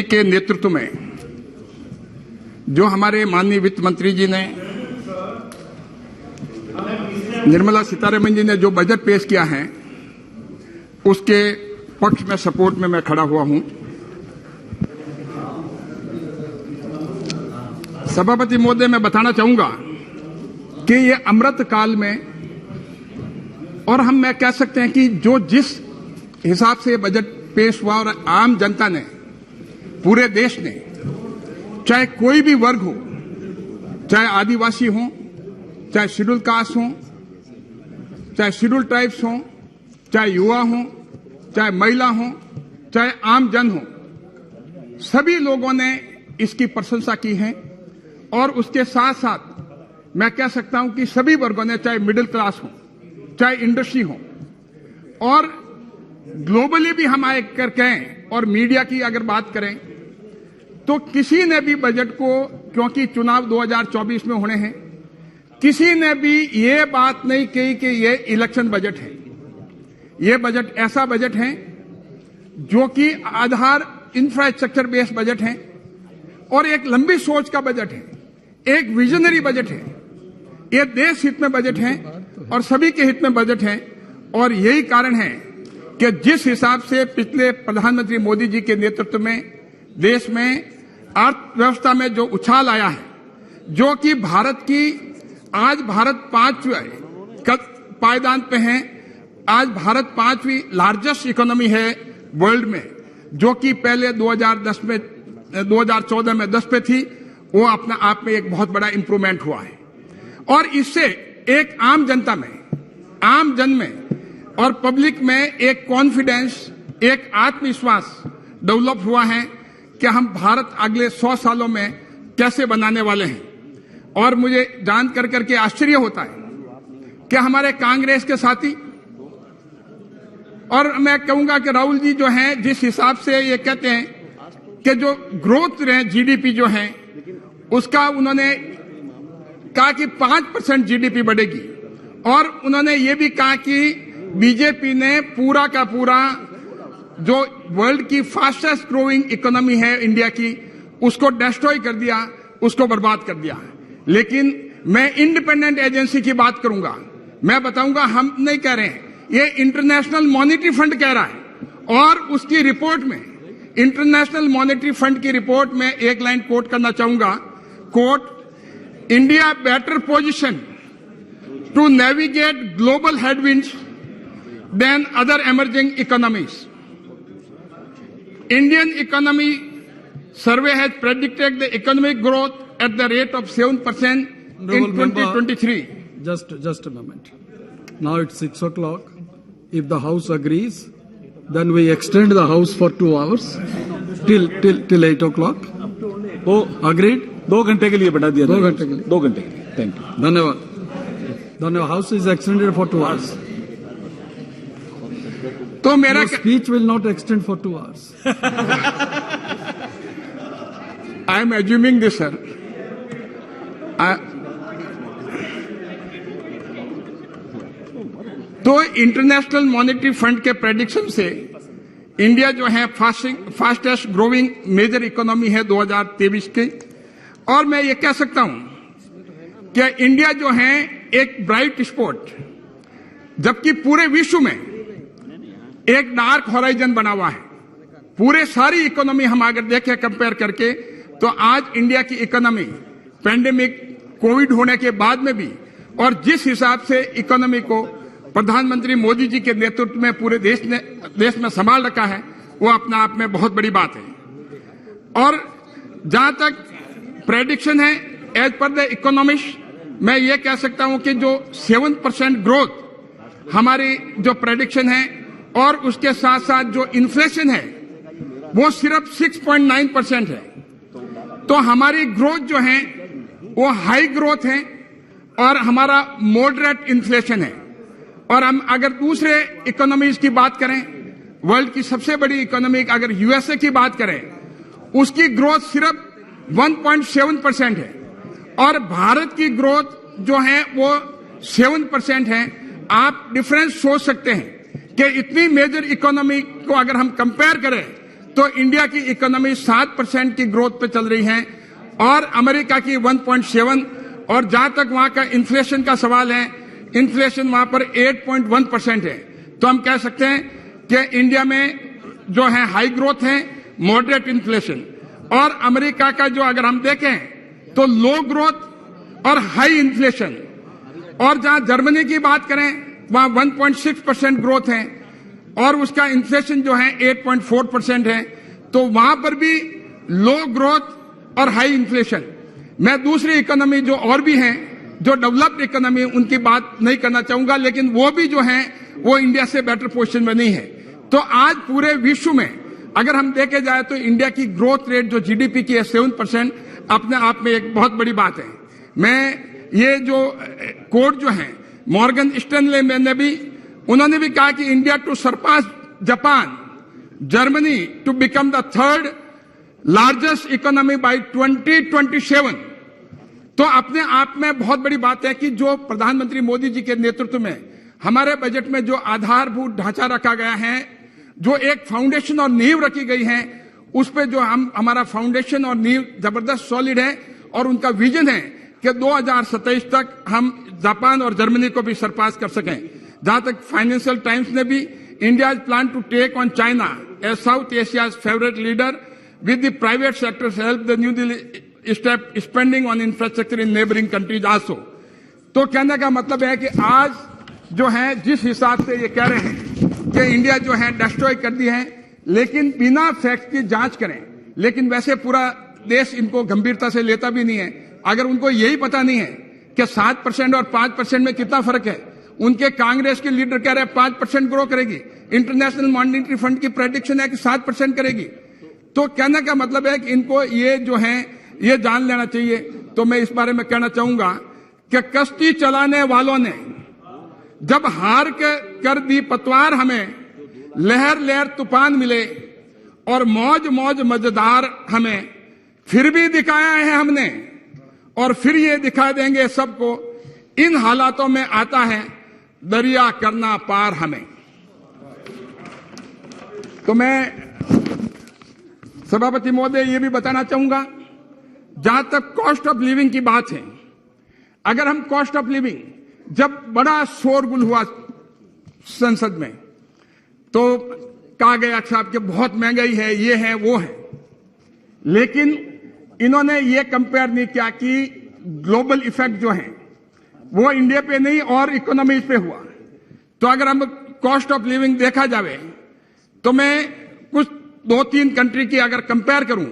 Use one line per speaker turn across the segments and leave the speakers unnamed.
के नेतृत्व में जो हमारे माननीय वित्त मंत्री जी ने, निर्मला सीतारमण जी ने जो बजट पेश किया है उसके पक्ष में, सपोर्ट में मैं खड़ा हुआ हूं। सभापति महोदय, मैं बताना चाहूंगा कि ये अमृत काल में, और मैं कह सकते हैं कि जो जिस हिसाब से बजट पेश हुआ और आम जनता ने, पूरे देश ने, चाहे कोई भी वर्ग हो, चाहे आदिवासी हो, चाहे शेड्यूल कास्ट हो, चाहे शेड्यूल ट्राइब्स हो, चाहे युवा हो, चाहे महिला हो, चाहे आम जन हो, सभी लोगों ने इसकी प्रशंसा की है। और उसके साथ साथ मैं कह सकता हूं कि सभी वर्गों ने, चाहे मिडिल क्लास हो, चाहे इंडस्ट्री हो, और ग्लोबली भी हम आए करके, और मीडिया की अगर बात करें तो किसी ने भी बजट को, क्योंकि चुनाव 2024 में होने हैं, किसी ने भी ये बात नहीं कही कि ये इलेक्शन बजट है। ये बजट ऐसा बजट है जो कि आधार इंफ्रास्ट्रक्चर बेस्ड बजट है, और एक लंबी सोच का बजट है, एक विजनरी बजट है। ये देश हित में बजट है और सभी के हित में बजट है। और यही कारण है कि जिस हिसाब से पिछले प्रधानमंत्री मोदी जी के नेतृत्व में देश में अर्थव्यवस्था में जो उछाल आया है, जो कि आज भारत 5वें पायदान पे है। आज भारत 5वीं लार्जेस्ट इकोनॉमी है वर्ल्ड में, जो कि पहले 2014 में 10 पे थी। वो अपने आप में एक बहुत बड़ा इंप्रूवमेंट हुआ है। और इससे एक आम जनता में, आम जन में और पब्लिक में एक कॉन्फिडेंस, एक आत्मविश्वास डेवलप हुआ है कि हम भारत अगले 100 सालों में कैसे बनाने वाले हैं। और मुझे जान कर करके आश्चर्य होता है कि हमारे कांग्रेस के साथी, और मैं कहूंगा कि राहुल जी जो हैं, जिस हिसाब से ये कहते हैं कि जो ग्रोथ रहे जीडीपी जो है उसका, उन्होंने कहा कि 5% जीडीपी बढ़ेगी। और उन्होंने ये भी कहा कि बीजेपी ने पूरा का पूरा जो वर्ल्ड की फास्टेस्ट ग्रोइंग इकोनॉमी है इंडिया की, उसको डिस्ट्रॉय कर दिया, उसको बर्बाद कर दिया। लेकिन मैं इंडिपेंडेंट एजेंसी की बात करूंगा। मैं बताऊंगा, हम नहीं कह रहे हैं, ये इंटरनेशनल मॉनेटरी फंड कह रहा है। और उसकी रिपोर्ट में, इंटरनेशनल मॉनेटरी फंड की रिपोर्ट में एक लाइन कोट करना चाहूंगा, quote, India better position to navigate global headwinds than other emerging economies. Indian economy survey has predicted the economic growth at the rate of 7% in 2023.
Just a moment. Now it's 6 o'clock. If the House agrees, then we extend the House for 2 hours till 8 o'clock. Oh, agreed?
2 घंटे के लिए बढ़ा दिया।
2 घंटे के लिए।
2 घंटे के लिए। Thank you.
धन्यवाद। House is extended for 2 hours.
तो मेरा
speech will not extend for 2 hours.
I am assuming this, sir. तो इंटरनेशनल मॉनेटरी फंड के प्रेडिक्शन से इंडिया जो है फास्टेस्ट ग्रोइंग मेजर इकोनॉमी है 2023 की। और मैं ये कह सकता हूं कि इंडिया जो है एक ब्राइट स्पॉट, जबकि पूरे विश्व में एक डार्क हॉराइजन बना हुआ है। पूरे सारी इकोनॉमी हम अगर देखें कंपेयर करके, तो आज इंडिया की इकोनॉमी पैंडेमिक कोविड होने के बाद में भी, और जिस हिसाब से इकोनॉमी को प्रधानमंत्री मोदी जी के नेतृत्व में पूरे देश में संभाल रखा है, वो अपने आप में बहुत बड़ी बात है। और जहां तक प्रेडिक्शन है, एज पर द इकोनॉमिस्ट, मैं ये कह सकता हूं कि जो 7% ग्रोथ हमारी जो प्रेडिक्शन है, और उसके साथ साथ जो इन्फ्लेशन है वो सिर्फ 6.9% है। तो हमारी ग्रोथ जो है वो हाई ग्रोथ है, और हमारा मॉडरेट इन्फ्लेशन है। और हम अगर दूसरे इकोनॉमीज की बात करें, वर्ल्ड की सबसे बड़ी इकोनॉमी अगर यूएसए की बात करें, उसकी ग्रोथ सिर्फ 1.7% है, और भारत की ग्रोथ जो है वो 7% है। आप डिफरेंस सोच सकते हैं कि इतनी मेजर इकोनॉमी को अगर हम कंपेयर करें तो इंडिया की इकोनॉमी 7% की ग्रोथ पे चल रही है और अमेरिका की 1.7, और जहां तक वहां का इन्फ्लेशन का सवाल है, इन्फ्लेशन वहां पर 8.1% है। तो हम कह सकते हैं कि इंडिया में जो है हाई ग्रोथ है, मॉडरेट इन्फ्लेशन, और अमेरिका का जो अगर हम देखें तो लो ग्रोथ और हाई इन्फ्लेशन। और जहां जर्मनी की बात करें वहां 1.6% ग्रोथ है और उसका इन्फ्लेशन जो है 8.4% है। तो वहां पर भी लो ग्रोथ और हाई इन्फ्लेशन। मैं दूसरी इकोनॉमी जो और भी हैं, जो डेवलप्ड इकोनॉमी, उनकी बात नहीं करना चाहूंगा, लेकिन वो भी जो है वो इंडिया से बेटर पोजीशन में नहीं है। तो आज पूरे विश्व में अगर हम देखे जाए तो इंडिया की ग्रोथ रेट जो जीडीपी की है 7%, अपने आप में एक बहुत बड़ी बात है। मैं ये जो कोड जो है मॉर्गन स्टैनले में ने भी, उन्होंने भी कहा कि India to surpass Japan, Germany to become the third largest economy by 2027। तो अपने आप में बहुत बड़ी बात है कि जो प्रधानमंत्री मोदी जी के नेतृत्व में हमारे बजट में जो आधारभूत ढांचा रखा गया है, जो एक फाउंडेशन और नींव रखी गई है, उस पे जो हमारा फाउंडेशन और नींव जबरदस्त सॉलिड है। और उनका विजन है कि 2027 तक हम जापान और जर्मनी को भी सरपास कर सकें। जहां तक फाइनेंशियल टाइम्स ने भी India plan to take on China as South Asia's favourite leader with the private sector help the new Delhi step spending on infrastructure in neighbouring countries also. तो कहने का मतलब है कि आज जो है जिस हिसाब से ये कह रहे हैं कि इंडिया जो है डिस्ट्रॉय कर दी है, लेकिन बिना फैक्ट की जांच करें, लेकिन वैसे पूरा देश इनको गंभीरता से लेता भी नहीं है। अगर उनको यही पता नहीं है कि 7% और 5% में कितना फर्क है, उनके कांग्रेस के लीडर कह रहे हैं 5% ग्रो करेगी, इंटरनेशनल मॉनिटरी फंड की प्रेडिक्शन है कि 7% करेगी। तो कहने का मतलब है कि इनको ये जो है ये जान लेना चाहिए। तो मैं इस बारे में कहना चाहूंगा कि कश्ती चलाने वालों ने जब हार के कर दी पतवार हमें, लहर लहर तूफान मिले और मौज मौज मजेदार हमें, फिर भी दिखाया है हमने और फिर ये दिखा देंगे सबको। इन हालातों में आता है दरिया करना पार हमें। तो मैं सभापति महोदय ये भी बताना चाहूंगा, जहां तक कॉस्ट ऑफ लिविंग की बात है, अगर हम कॉस्ट ऑफ लिविंग, जब बड़ा शोरगुल हुआ संसद में तो कहा गया साहब कि बहुत महंगाई है, ये है वो है, लेकिन इन्होंने ये कंपेयर नहीं किया कि ग्लोबल इफेक्ट जो है वो इंडिया पे नहीं और इकोनॉमीज पे हुआ। तो अगर हम कॉस्ट ऑफ लिविंग देखा जाए तो मैं कुछ 2-3 कंट्री की अगर कंपेयर करूं,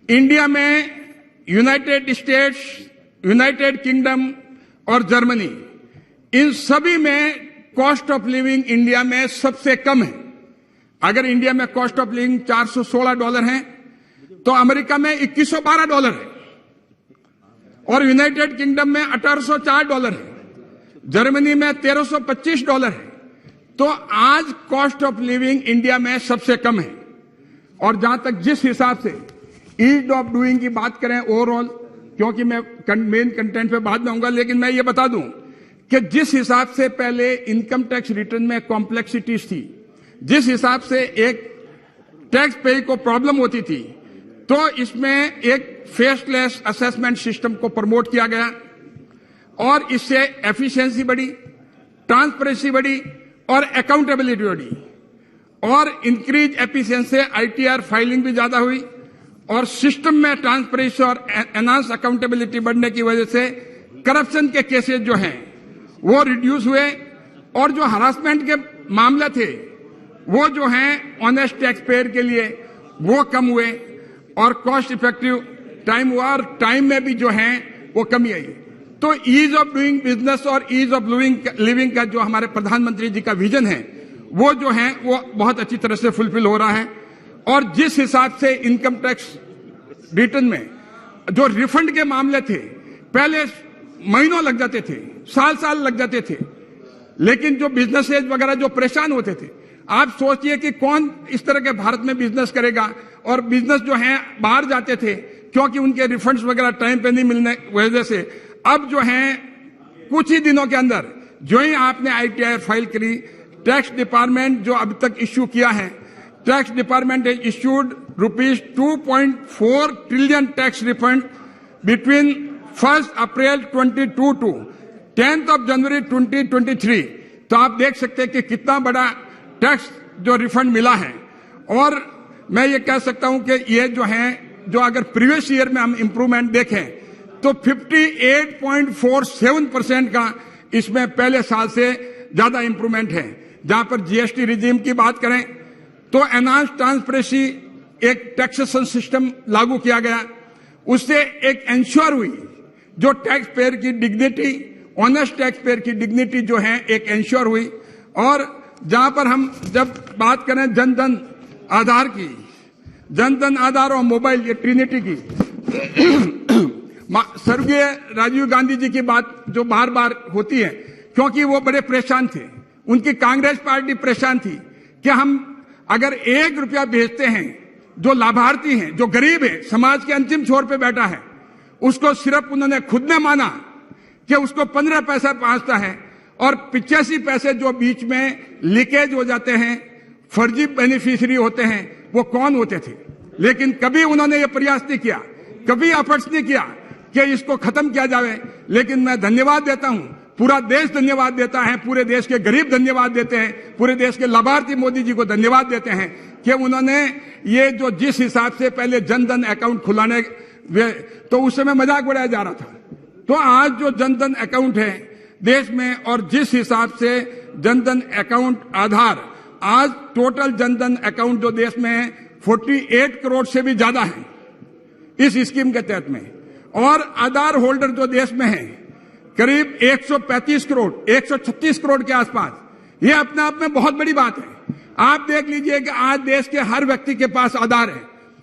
इंडिया में यूनाइटेड स्टेट्स, यूनाइटेड किंगडम और जर्मनी, इन सभी में कॉस्ट ऑफ लिविंग इंडिया में सबसे कम है। अगर इंडिया में कॉस्ट ऑफ लिविंग $416 है तो अमेरिका में $2112 है और यूनाइटेड किंगडम में $1804 है, जर्मनी में $1325 है। तो आज कॉस्ट ऑफ लिविंग इंडिया में सबसे कम है। और जहां तक जिस हिसाब से ईज ऑफ डूइंग की बात करें ओवरऑल, क्योंकि मैं मेन कंटेंट पे बाद में आऊंगा, लेकिन मैं ये बता दूं कि जिस हिसाब से पहले इनकम टैक्स रिटर्न में कॉम्प्लेक्सिटीज थी, जिस हिसाब से एक टैक्स पे को प्रॉब्लम होती थी, तो इसमें एक फेसलेस असेसमेंट सिस्टम को प्रमोट किया गया और इससे एफिशिएंसी बढ़ी, ट्रांसपेरेंसी बढ़ी और अकाउंटेबिलिटी बढ़ी और इंक्रीज एफिशिएंसी से आईटीआर फाइलिंग भी ज्यादा हुई और सिस्टम में ट्रांसपेरेंसी और एनहांस अकाउंटेबिलिटी बढ़ने की वजह से करप्शन के केसेस जो हैं वो रिड्यूस हुए और जो हरासमेंट के मामले थे वो जो हैं ऑनेस्ट टैक्स पेयर के लिए वो कम हुए और कॉस्ट इफेक्टिव टाइम हुआ और टाइम में भी जो है वो कमी आई। तो ईज ऑफ डूइंग बिजनेस और ईज ऑफ लिविंग का जो हमारे प्रधानमंत्री जी का विजन है वो जो है वो बहुत अच्छी तरह से फुलफिल हो रहा है। और जिस हिसाब से इनकम टैक्स रिटर्न में जो रिफंड के मामले थे, पहले महीनों लग जाते थे, साल लग जाते थे, लेकिन जो बिजनेसेज वगैरह जो परेशान होते थे, आप सोचिए कि कौन इस तरह के भारत में बिजनेस करेगा। और बिजनेस जो है बाहर जाते थे क्योंकि उनके रिफंड्स वगैरह टाइम पे नहीं मिलने वजह से। अब जो है कुछ ही दिनों के अंदर जो ही आपने आईटीआर फाइल करी, टैक्स डिपार्टमेंट जो अब तक इश्यू किया है Tax Department has issued rupees 2.4 trillion tax refund between 1st April 22 to 10th of January 2023. तो आप देख सकते हैं कि कितना बड़ा टैक्स जो रिफंड मिला है। और मैं ये कह सकता हूं कि ये जो है, जो अगर प्रीवियस ईयर में हम इंप्रूवमेंट देखें तो 58.47% का इसमें पहले साल से ज्यादा इंप्रूवमेंट है। जहां पर जीएसटी रिजीम की बात करें तो एनहांस ट्रांसपेरेंसी एक टैक्सेशन सिस्टम लागू किया गया, उससे एक इंश्योर हुई जो टैक्स पेयर की डिग्निटी, ऑनेस्ट टैक्स पेयर की डिग्निटी जो है एक इंश्योर हुई। और जहां पर हम जब बात करें जनधन आधार की, जनधन आधार और मोबाइल, ये ट्रिनिटी की, स्वर्गीय राजीव गांधी जी की बात जो बार बार होती है, क्योंकि वो बड़े परेशान थे, उनकी कांग्रेस पार्टी परेशान थी कि हम अगर 1 रुपया भेजते हैं, जो लाभार्थी हैं, जो गरीब है, समाज के अंतिम छोर पे बैठा है, उसको सिर्फ उन्होंने खुद ने माना कि उसको 15 पैसा पहुंचता है और 85 पैसे जो बीच में लीकेज हो जाते हैं, फर्जी बेनिफिशियरी होते हैं, वो कौन होते थे। लेकिन कभी उन्होंने ये प्रयास नहीं किया, कभी एफर्ट्स नहीं किया कि इसको खत्म किया जाए। लेकिन मैं धन्यवाद देता हूं, पूरा देश धन्यवाद देता है, पूरे देश के गरीब धन्यवाद देते हैं, पूरे देश के लाभार्थी मोदी जी को धन्यवाद देते हैं कि उन्होंने ये जो जिस हिसाब से पहले जनधन अकाउंट खुलाने, तो उस समय मजाक उड़ाया जा रहा था, तो आज जो जनधन अकाउंट है देश में, और जिस हिसाब से जनधन अकाउंट आधार, आज टोटल जनधन अकाउंट जो देश में है 48 करोड़ से भी ज्यादा है इस स्कीम के तहत में, और आधार होल्डर जो देश में है करीब 135 करोड़, 136 करोड़ के आसपास। ये अपने आप में बहुत बड़ी बात है। आप देख लीजिए कि आज देश के हर व्यक्ति के पास आधार है,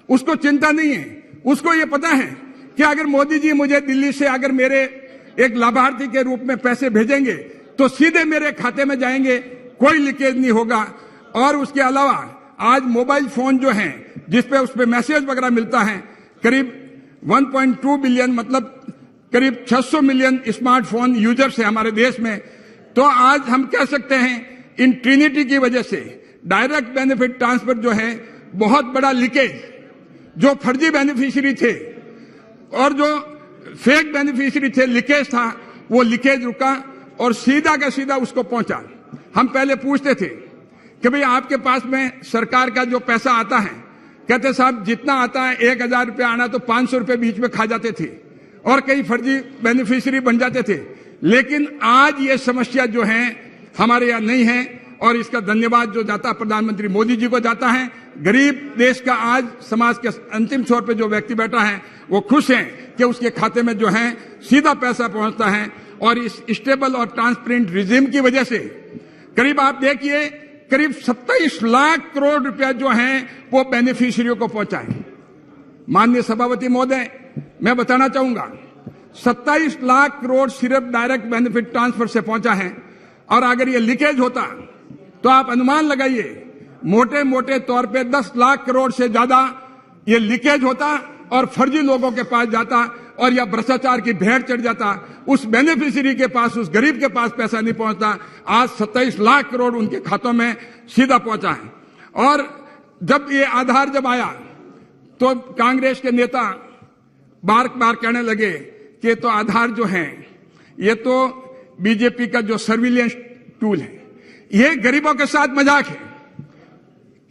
उसको चिंता नहीं है, उसको ये पता है कि अगर मोदी जी मुझे दिल्ली से अगर मेरे एक लाभार्थी के रूप में पैसे भेजेंगे तो सीधे मेरे खाते में जाएंगे, कोई लीकेज नहीं होगा। और उसके अलावा आज मोबाइल फोन जो है जिसपे उसपे मैसेज वगैरह मिलता है, करीब 1.2 बिलियन, मतलब करीब 600 मिलियन स्मार्टफोन यूजर्स है हमारे देश में। तो आज हम कह सकते हैं इन ट्रिनिटी की वजह से डायरेक्ट बेनिफिट ट्रांसफर जो है बहुत बड़ा लीकेज, जो फर्जी बेनिफिशियरी थे और जो फेक बेनिफिशियरी थे, लीकेज था, वो लीकेज रुका और सीधा का सीधा उसको पहुंचा। हम पहले पूछते थे कि भाई आपके पास में सरकार का जो पैसा आता है, कहते साहब जितना आता है 1000 रुपया आना तो 500 रुपये बीच में खा जाते थे और कई फर्जी बेनिफिशियरी बन जाते थे। लेकिन आज ये समस्या जो है हमारे यहाँ नहीं है, और इसका धन्यवाद जो जाता प्रधानमंत्री मोदी जी को जाता है। गरीब देश का आज समाज के अंतिम छोर पे जो व्यक्ति बैठा है वो खुश है कि उसके खाते में जो है सीधा पैसा पहुंचता है। और इस स्टेबल और ट्रांसपेरेंट रिजीम की वजह से करीब आप देखिए करीब 27 लाख करोड़ रुपया जो है वो बेनिफिशियरियों को पहुंचा है। माननीय सभापति महोदय, मैं बताना चाहूंगा 27 लाख करोड़ सिर्फ डायरेक्ट बेनिफिट ट्रांसफर से पहुंचा है। और अगर ये लीकेज होता तो आप अनुमान लगाइए, मोटे मोटे तौर पे 10 लाख करोड़ से ज्यादा ये लीकेज होता और फर्जी लोगों के पास जाता और या भ्रष्टाचार की भेंट चढ़ जाता। उस बेनिफिशियरी के पास, उस गरीब के पास पैसा नहीं पहुंचता। आज 27 लाख करोड़ उनके खातों में सीधा पहुंचा है। और जब ये आधार जब आया तो कांग्रेस के नेता बार बार कहने लगे कि तो आधार जो है ये तो बीजेपी का जो सर्विलेंस टूल है, ये गरीबों के साथ मजाक है।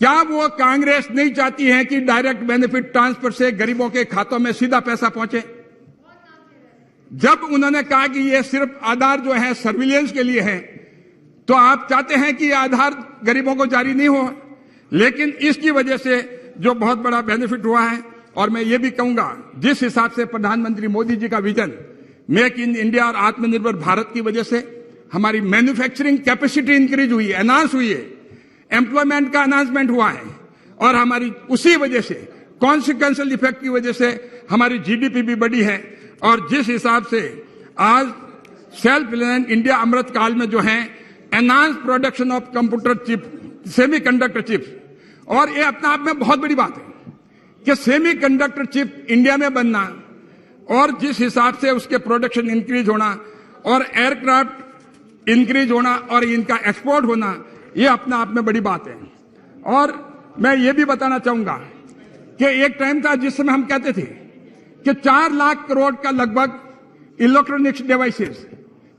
क्या वो कांग्रेस नहीं चाहती है कि डायरेक्ट बेनिफिट ट्रांसफर से गरीबों के खातों में सीधा पैसा पहुंचे? जब उन्होंने कहा कि ये सिर्फ आधार जो है सर्विलेंस के लिए है, तो आप चाहते हैं कि आधार गरीबों को जारी नहीं हो। लेकिन इसकी वजह से जो बहुत बड़ा बेनिफिट हुआ है, और मैं ये भी कहूंगा जिस हिसाब से प्रधानमंत्री मोदी जी का विजन मेक इन इंडिया और आत्मनिर्भर भारत की वजह से हमारी मैन्युफैक्चरिंग कैपेसिटी इंक्रीज हुई है, एनहांस हुई है, एम्प्लॉयमेंट का अनाउंसमेंट हुआ है, और हमारी उसी वजह से कॉन्सिक्वेंशियल इफेक्ट की वजह से हमारी जीडीपी भी बढ़ी है। और जिस हिसाब से आज सेल्फ रिलायंट इंडिया अमृत काल में जो है enhance production of computer chip, semiconductor chips, और ये अपने आप में बहुत बड़ी बात है कि सेमीकंडक्टर चिप इंडिया में बनना और जिस हिसाब से उसके प्रोडक्शन इंक्रीज होना और एयरक्राफ्ट इंक्रीज होना और इनका एक्सपोर्ट होना, ये अपने आप में बड़ी बात है। और मैं ये भी बताना चाहूंगा कि एक टाइम था जिस समय हम कहते थे कि 4 लाख करोड़ का लगभग इलेक्ट्रॉनिक्स डिवाइसेस,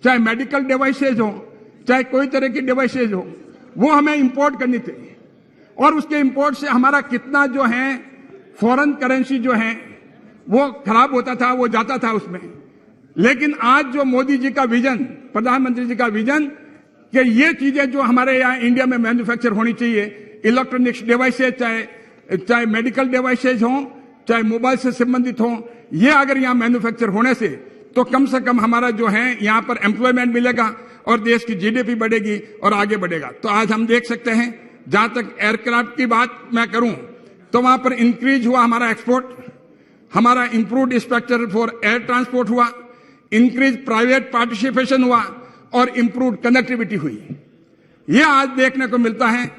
चाहे मेडिकल डिवाइसेज हो, चाहे कोई तरह की डिवाइसेज हो, वो हमें इंपोर्ट करनी थी। और उसके इंपोर्ट से हमारा कितना जो है फॉरेन करेंसी जो है वो खराब होता था, वो जाता था उसमें। लेकिन आज जो मोदी जी का विजन, प्रधानमंत्री जी का विजन कि ये चीजें जो हमारे यहाँ इंडिया में मैन्युफैक्चर होनी चाहिए, इलेक्ट्रॉनिक्स डिवाइसेज चाहे मेडिकल डिवाइसेज हों, चाहे मोबाइल से संबंधित हों, ये अगर यहाँ मैन्युफैक्चर होने से तो कम से कम हमारा जो है यहाँ पर एम्प्लॉयमेंट मिलेगा और देश की जीडीपी बढ़ेगी और आगे बढ़ेगा। तो आज हम देख सकते हैं, जहां तक एयरक्राफ्ट की बात मैं करूं तो वहां पर इंक्रीज हुआ हमारा एक्सपोर्ट, हमारा improved structure for air transport हुआ, इंक्रीज प्राइवेट पार्टिसिपेशन हुआ और इंप्रूव्ड कनेक्टिविटी हुई। यह आज देखने को मिलता है।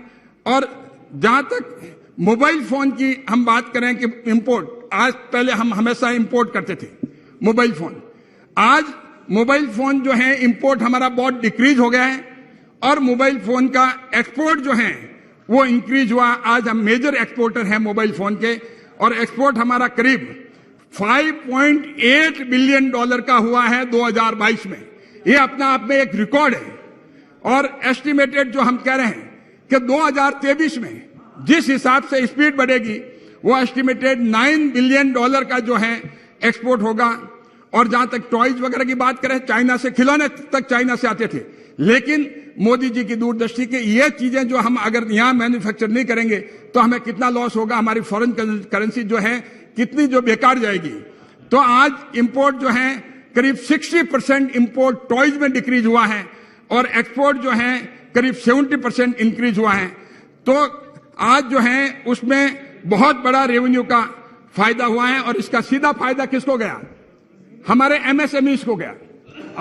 और जहां तक मोबाइल फोन की हम बात करें कि इंपोर्ट, आज पहले हम हमेशा इंपोर्ट करते थे मोबाइल फोन, आज मोबाइल फोन जो है इंपोर्ट हमारा बहुत डिक्रीज हो गया है और मोबाइल फोन का एक्सपोर्ट जो है वो इंक्रीज हुआ। आज हम मेजर एक्सपोर्टर हैं मोबाइल फोन के और एक्सपोर्ट हमारा करीब $5.8 बिलियन का हुआ है 2022 में। ये अपना आप में एक रिकॉर्ड है। और एस्टिमेटेड जो हम कह रहे हैं कि 2023 में जिस हिसाब से स्पीड बढ़ेगी वो एस्टिमेटेड $9 बिलियन का जो है एक्सपोर्ट होगा। और जहां तक टॉयज वगैरह की बात करें, चाइना से खिलौने तक चाइना से आते थे, लेकिन मोदी जी की दूरदृष्टि की ये चीजें जो हम अगर यहां मैन्युफैक्चर नहीं करेंगे तो हमें कितना लॉस होगा, हमारी फॉरेन करेंसी जो है कितनी जो बेकार जाएगी। तो आज इंपोर्ट जो है करीब 60% इंपोर्ट टॉयज में डिक्रीज हुआ है और एक्सपोर्ट जो है करीब 70% इंक्रीज हुआ है। तो आज जो है उसमें बहुत बड़ा रेवेन्यू का फायदा हुआ है और इसका सीधा फायदा किसको गया? हमारे एमएसएमईज को गया।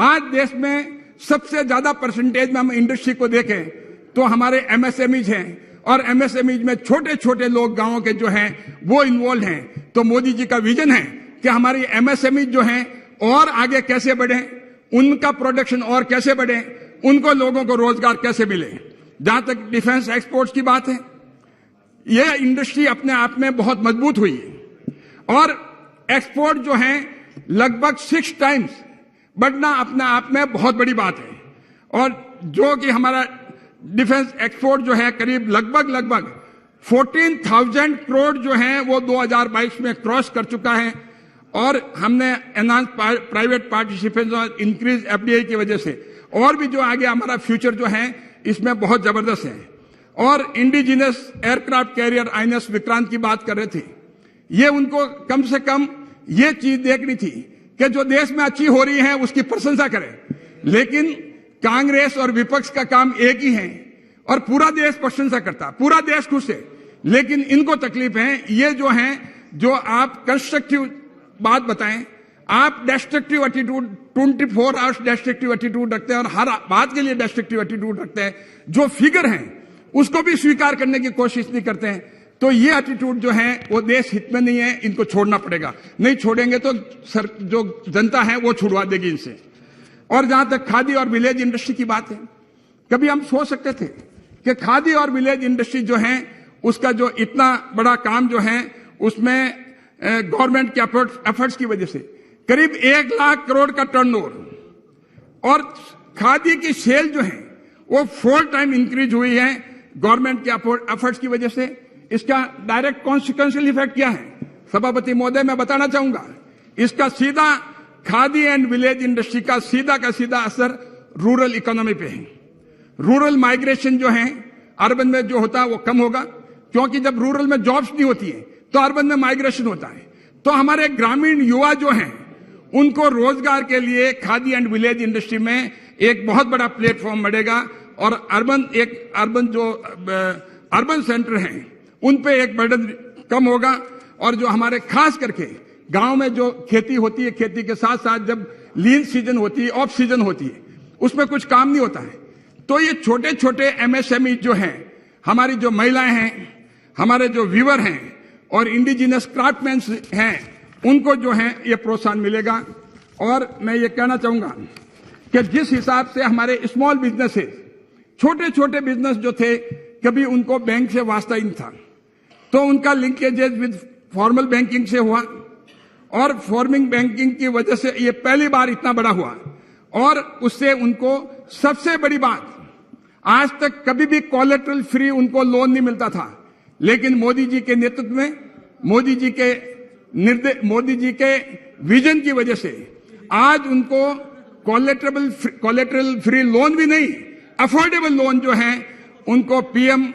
आज देश में सबसे ज्यादा परसेंटेज में हम इंडस्ट्री को देखें तो हमारे एमएसएमईज हैं और एमएसएमईज में छोटे छोटे लोग गांवों के जो हैं वो इन्वॉल्व हैं। तो मोदी जी का विजन है कि हमारी एमएसएमईज जो हैं और आगे कैसे बढ़े, उनका प्रोडक्शन और कैसे बढ़े, उनको लोगों को रोजगार कैसे मिले। जहां तक डिफेंस एक्सपोर्ट्स की बात है, यह इंडस्ट्री अपने आप में बहुत मजबूत हुई है और एक्सपोर्ट जो है लगभग 6 टाइम्स बढ़ना अपने आप में बहुत बड़ी बात है। और जो कि हमारा डिफेंस एक्सपोर्ट जो है करीब लगभग 14,000 करोड़ जो है वो 2022 में क्रॉस कर चुका है। और हमने एनहांस प्राइवेट पार्टिसिपेशन और इंक्रीज एफडीआई की वजह से और भी जो आगे हमारा फ्यूचर जो है इसमें बहुत जबरदस्त है। और indigenous aircraft carrier INS Vikrant की बात कर रहे थे, ये उनको कम से कम ये चीज देखनी थी कि जो देश में अच्छी हो रही है उसकी प्रशंसा करें। लेकिन कांग्रेस और विपक्ष का काम एक ही है और पूरा देश प्रशंसा करता, पूरा देश खुश है, लेकिन इनको तकलीफ है। ये जो है जो आप कंस्ट्रक्टिव बात बताएं, आप destructive attitude 24 hours destructive attitude रखते हैं और हर बात के लिए डिस्ट्रक्टिव एटीट्यूड रखते हैं। जो फिगर हैं उसको भी स्वीकार करने की कोशिश नहीं करते हैं। तो ये एटीट्यूड जो है वो देश हित में नहीं है, इनको छोड़ना पड़ेगा। नहीं छोड़ेंगे तो जो जनता है वो छुड़वा देगी इनसे। और जहां तक खादी और विलेज इंडस्ट्री की बात है, कभी हम सोच सकते थे कि खादी और विलेज इंडस्ट्री जो है उसका जो इतना बड़ा काम जो है उसमें गवर्नमेंट के एफर्ट्स की वजह से करीब 1 लाख करोड़ का टर्नओवर और खादी की सेल जो है वो 4 टाइम इंक्रीज हुई है गवर्नमेंट के एफर्ट्स की वजह से। इसका डायरेक्ट कॉन्सिक्वेंशियल इफेक्ट क्या है सभापति महोदय, मैं बताना चाहूंगा। इसका सीधा खादी एंड विलेज इंडस्ट्री का सीधा असर रूरल इकोनॉमी पे है। रूरल माइग्रेशन जो है अर्बन में जो होता है वो कम होगा, क्योंकि जब रूरल में जॉब्स नहीं होती है तो अर्बन में माइग्रेशन होता है। तो हमारे ग्रामीण युवा जो हैं उनको रोजगार के लिए खादी एंड विलेज इंडस्ट्री में एक बहुत बड़ा प्लेटफॉर्म बढ़ेगा और अर्बन सेंटर हैं उन पे एक बर्डन कम होगा। और जो हमारे खास करके गांव में जो खेती होती है, खेती के साथ साथ जब लीन सीजन होती है, ऑफ सीजन होती है, उसमें कुछ काम नहीं होता है। तो ये छोटे छोटे एमएसएमई जो हैं, हमारी जो महिलाएं हैं, हमारे जो वीवर हैं और इंडिजिनस क्राफ्टमैन हैं, उनको जो है ये प्रोत्साहन मिलेगा। और मैं ये कहना चाहूंगा कि जिस हिसाब से हमारे स्मॉल बिजनेसेस, छोटे छोटे बिजनेस जो थे, कभी उनको बैंक से वास्ता ही नहीं था। तो उनका लिंकेजेस विद फॉर्मल बैंकिंग से हुआ और फॉर्मिंग बैंकिंग की वजह से ये पहली बार इतना बड़ा हुआ और उससे उनको सबसे बड़ी बात, आज तक कभी भी कोलेटरल फ्री उनको लोन नहीं मिलता था, लेकिन मोदी जी के नेतृत्व में, मोदी जी के विजन की वजह से आज उनको कोलेटरल फ्री लोन भी नहीं, अफोर्डेबल लोन जो है उनको पीएम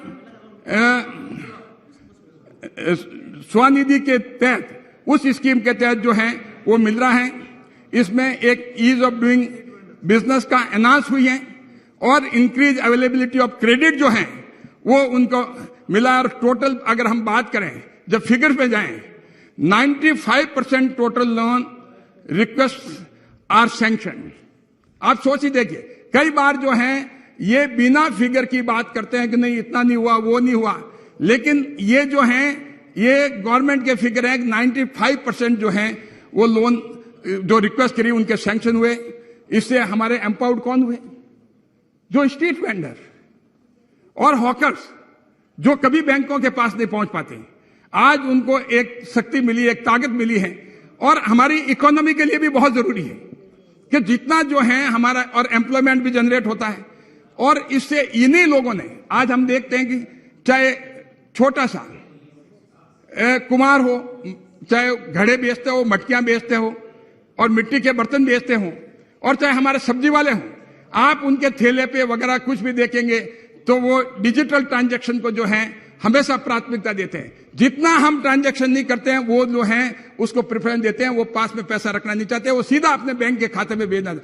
स्वनिधि के तहत, उस स्कीम के तहत जो है वो मिल रहा है। इसमें एक ईज ऑफ डूइंग बिजनेस का एनहांस हुई है और इंक्रीज अवेलेबिलिटी ऑफ क्रेडिट जो है वो उनको मिला। और टोटल अगर हम बात करें, जब फिगर्स में जाएं, 95% total loan request are sanction. आप सोच ही देखिए, कई बार जो है ये बिना फिगर की बात करते हैं कि नहीं इतना नहीं हुआ, वो नहीं हुआ, लेकिन ये जो है ये गवर्नमेंट के फिगर है, 95% जो है वो लोन जो रिक्वेस्ट करी उनके सैंक्शन हुए। इससे हमारे एम्पावर्ड कौन हुए? जो स्ट्रीट वेंडर और हॉकर्स जो कभी बैंकों के पास नहीं पहुंच पाते, आज उनको एक शक्ति मिली, एक ताकत मिली है। और हमारी इकोनॉमी के लिए भी बहुत जरूरी है कि जितना जो है हमारा, और एम्प्लॉयमेंट भी जनरेट होता है। और इससे इन्हीं लोगों ने, आज हम देखते हैं कि चाहे छोटा सा कुमार हो, चाहे घड़े बेचते हो, मटकियां बेचते हो और मिट्टी के बर्तन बेचते हो, और चाहे हमारे सब्जी वाले हों, आप उनके थैले पे वगैरह कुछ भी देखेंगे तो वो डिजिटल ट्रांजैक्शन को जो है हमेशा प्राथमिकता देते हैं। जितना हम ट्रांजैक्शन नहीं करते हैं वो जो है उसको प्रेफरेंस देते हैं, वो पास में पैसा रखना नहीं चाहते, वो सीधा अपने बैंक के खाते में भेजना।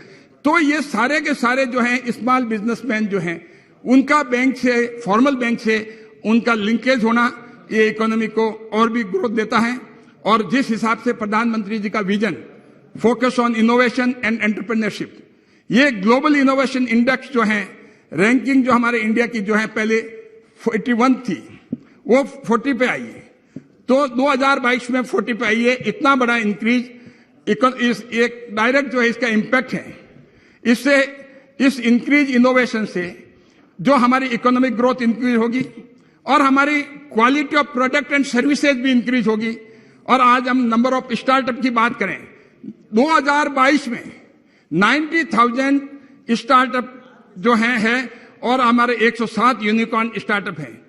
तो ये सारे के सारे जो हैं स्मॉल बिजनेसमैन जो हैं, उनका बैंक से, फॉर्मल बैंक से उनका लिंकेज होना ये इकोनॉमी को और भी ग्रोथ देता है। और जिस हिसाब से प्रधानमंत्री जी का vision, focus on innovation and entrepreneurship, ये ग्लोबल इनोवेशन इंडेक्स जो है, रैंकिंग जो हमारे इंडिया की जो है पहले 41 थी, वो 40 पे आई है, तो 2022 में 40 पे आई है। इतना बड़ा इंक्रीज एक डायरेक्ट जो है इसका इंपैक्ट है। इससे, इस इंक्रीज इनोवेशन से जो हमारी इकोनॉमिक ग्रोथ इंक्रीज होगी और हमारी quality of product and services भी इंक्रीज होगी। और आज हम नंबर ऑफ स्टार्टअप की बात करें, 2022 में 90,000 स्टार्टअप जो है और हमारे 107 यूनिकॉर्न स्टार्टअप हैं।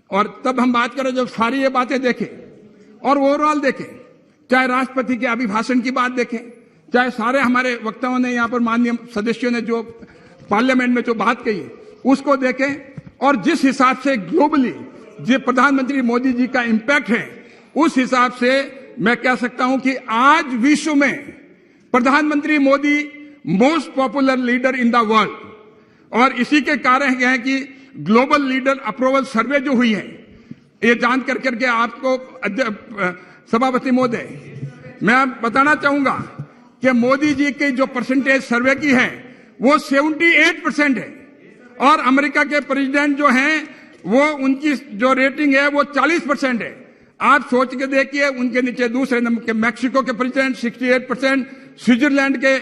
और तब हम बात करें, जब सारी ये बातें देखें और ओवरऑल देखें, चाहे राष्ट्रपति के अभिभाषण की बात देखें, चाहे सारे हमारे वक्ताओं ने, यहाँ पर माननीय सदस्यों ने जो पार्लियामेंट में जो बात कही उसको देखें, और जिस हिसाब से ग्लोबली जो प्रधानमंत्री मोदी जी का इंपैक्ट है, उस हिसाब से मैं कह सकता हूं कि आज विश्व में प्रधानमंत्री Modi most popular leader in the world. और इसी के कारण है कि ग्लोबल लीडर अप्रूवल सर्वे जो हुई है, ये जान करके आपको सभापति महोदय मैं बताना चाहूंगा कि मोदी जी की जो परसेंटेज सर्वे की है वो 78% है, और अमेरिका के प्रेसिडेंट जो हैं वो उनकी जो रेटिंग है वो 40% है। आप सोच के देखिए, उनके नीचे दूसरे नंबर के मैक्सिको के प्रेसिडेंट 68%, स्विट्जरलैंड के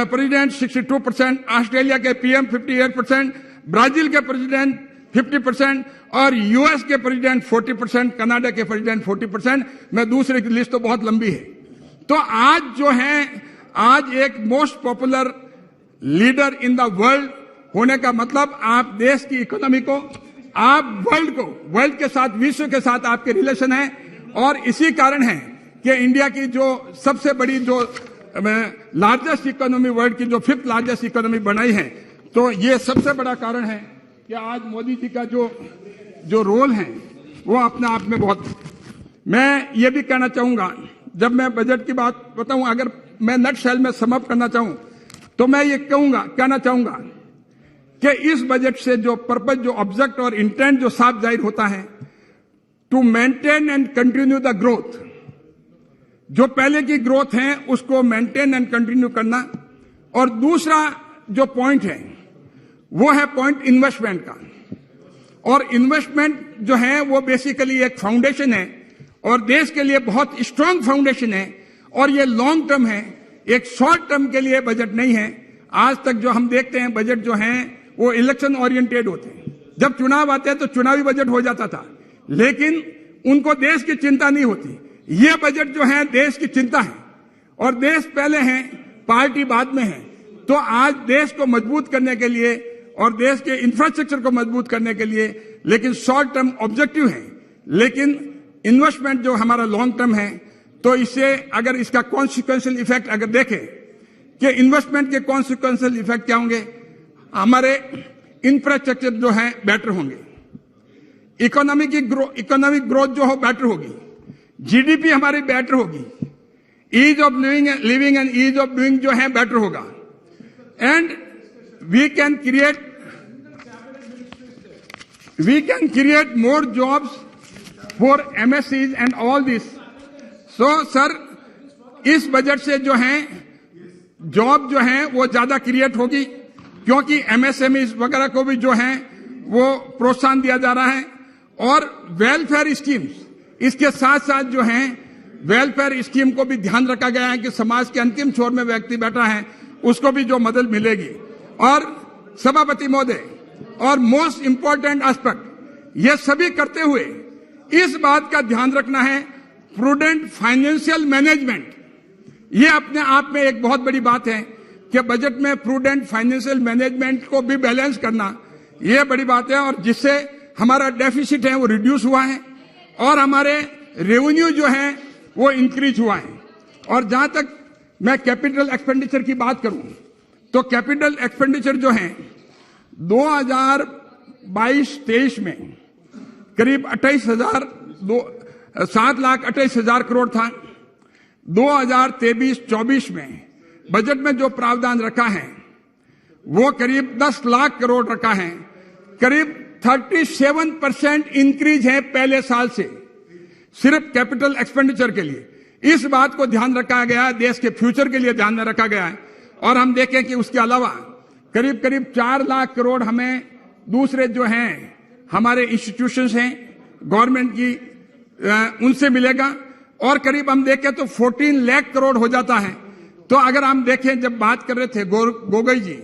प्रेसिडेंट 62%, ऑस्ट्रेलिया के पीएम 58%, ब्राजील के प्रेसिडेंट 50% और यूएस के प्रेसिडेंट 40%, कनाडा के प्रेसिडेंट 40%। मैं दूसरे की लिस्ट तो बहुत लंबी है। तो आज जो है, आज एक most popular leader in the world होने का मतलब आप देश की इकोनॉमी को, आप वर्ल्ड के साथ, विश्व के साथ आपके रिलेशन है। और इसी कारण है कि इंडिया की जो सबसे बड़ी, जो लार्जेस्ट इकोनॉमी, वर्ल्ड की जो 5th लार्जेस्ट इकोनॉमी बनाई है, तो ये सबसे बड़ा कारण है कि आज मोदी जी का जो रोल है वो अपने आप में बहुत। मैं ये भी कहना चाहूंगा, जब मैं बजट की बात बताऊं, अगर मैं नटशेल में समअप करना चाहूं तो मैं ये कहना चाहूंगा कि इस बजट से जो पर्पज, जो ऑब्जेक्ट और इंटेंट जो साफ जाहिर होता है, to maintain and continue the growth, जो पहले की ग्रोथ है उसको मेंटेन एंड कंटिन्यू करना। और दूसरा जो पॉइंट है वो है पॉइंट इन्वेस्टमेंट का। और इन्वेस्टमेंट जो है वो बेसिकली एक फाउंडेशन है और देश के लिए बहुत स्ट्रांग फाउंडेशन है, और ये लॉन्ग टर्म है, एक शॉर्ट टर्म के लिए बजट नहीं है। आज तक जो हम देखते हैं बजट जो हैं वो इलेक्शन ओरिएंटेड होते हैं, जब चुनाव आते हैं तो चुनावी बजट हो जाता था, लेकिन उनको देश की चिंता नहीं होती। ये बजट जो है देश की चिंता है, और देश पहले है, पार्टी बाद में है। तो आज देश को मजबूत करने के लिए और देश के इंफ्रास्ट्रक्चर को मजबूत करने के लिए, लेकिन शॉर्ट टर्म ऑब्जेक्टिव है, लेकिन इन्वेस्टमेंट जो हमारा लॉन्ग टर्म है। तो इससे अगर इसका कॉन्सिक्वेंशियल इफेक्ट अगर देखें कि इन्वेस्टमेंट के कॉन्सिक्वेंशियल इफेक्ट क्या होंगे, हमारे इंफ्रास्ट्रक्चर जो है बेटर होंगे, इकोनॉमिक ग्रोथ जो हो बेटर होगी, जीडीपी हमारी बेटर होगी, ease of living and ease of doing जो है बेटर होगा, and we can create more jobs for MSCs and all this. So sir, इस बजट से जो है जॉब जो है वो ज्यादा क्रिएट होगी, क्योंकि MSMEs वगैरह को भी जो है वो प्रोत्साहन दिया जा रहा है, और वेलफेयर स्कीम्स इसके साथ साथ जो है वेलफेयर स्कीम को भी ध्यान रखा गया है कि समाज के अंतिम छोर में व्यक्ति बैठा है उसको भी जो मदद मिलेगी। और सभापति महोदय, और मोस्ट इंपॉर्टेंट एस्पेक्ट, ये सभी करते हुए इस बात का ध्यान रखना है प्रूडेंट फाइनेंशियल मैनेजमेंट। ये अपने आप में एक बहुत बड़ी बात है कि बजट में प्रूडेंट फाइनेंशियल मैनेजमेंट को भी बैलेंस करना, ये बड़ी बात है, और जिससे हमारा डेफिसिट है वो रिड्यूस हुआ है और हमारे रेवेन्यू जो है वो इंक्रीज हुआ है। और जहां तक मैं कैपिटल एक्सपेंडिचर की बात करूं तो कैपिटल एक्सपेंडिचर जो है 2022-23 में करीब 7,28,000 करोड़ था। 2023-24 में बजट में जो प्रावधान रखा है वो करीब 10 लाख करोड़ रखा है, करीब 37% इंक्रीज है पहले साल से, सिर्फ कैपिटल एक्सपेंडिचर के लिए। इस बात को ध्यान रखा गया है, देश के फ्यूचर के लिए ध्यान में रखा गया है। और हम देखें कि उसके अलावा करीब 4 लाख करोड़ हमें दूसरे जो हैं हमारे इंस्टीट्यूशंस हैं गवर्नमेंट की, उनसे मिलेगा, और करीब हम देखें तो 14 लाख करोड़ हो जाता है। तो अगर हम देखें, जब बात कर रहे थे गोगोई जी,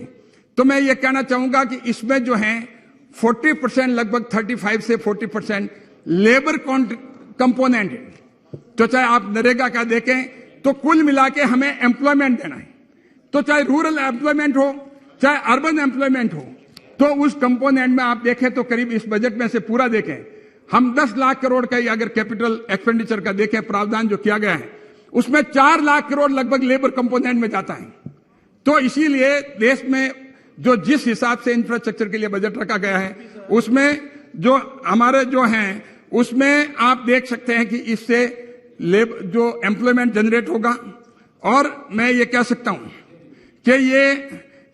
तो मैं ये कहना चाहूंगा कि इसमें जो है 40%, लगभग 35 से 40% लेबर कंपोनेंट है। तो चाहे आप नरेगा का देखें तो कुल मिला के हमें एम्प्लॉयमेंट देना है, तो चाहे रूरल एम्प्लॉयमेंट हो चाहे अर्बन एम्प्लॉयमेंट हो, तो उस कंपोनेंट में आप देखें तो करीब इस बजट में से पूरा देखें हम 10 लाख करोड़ का ही अगर कैपिटल एक्सपेंडिचर का देखें प्रावधान जो किया गया है, उसमें 4 लाख करोड़ लगभग लेबर कंपोनेंट में जाता है। तो इसीलिए देश में जो जिस हिसाब से इंफ्रास्ट्रक्चर के लिए बजट रखा गया है उसमें जो हमारे जो हैं उसमें आप देख सकते हैं कि इससे जो एम्प्लॉयमेंट जनरेट होगा। और मैं ये कह सकता हूं कि ये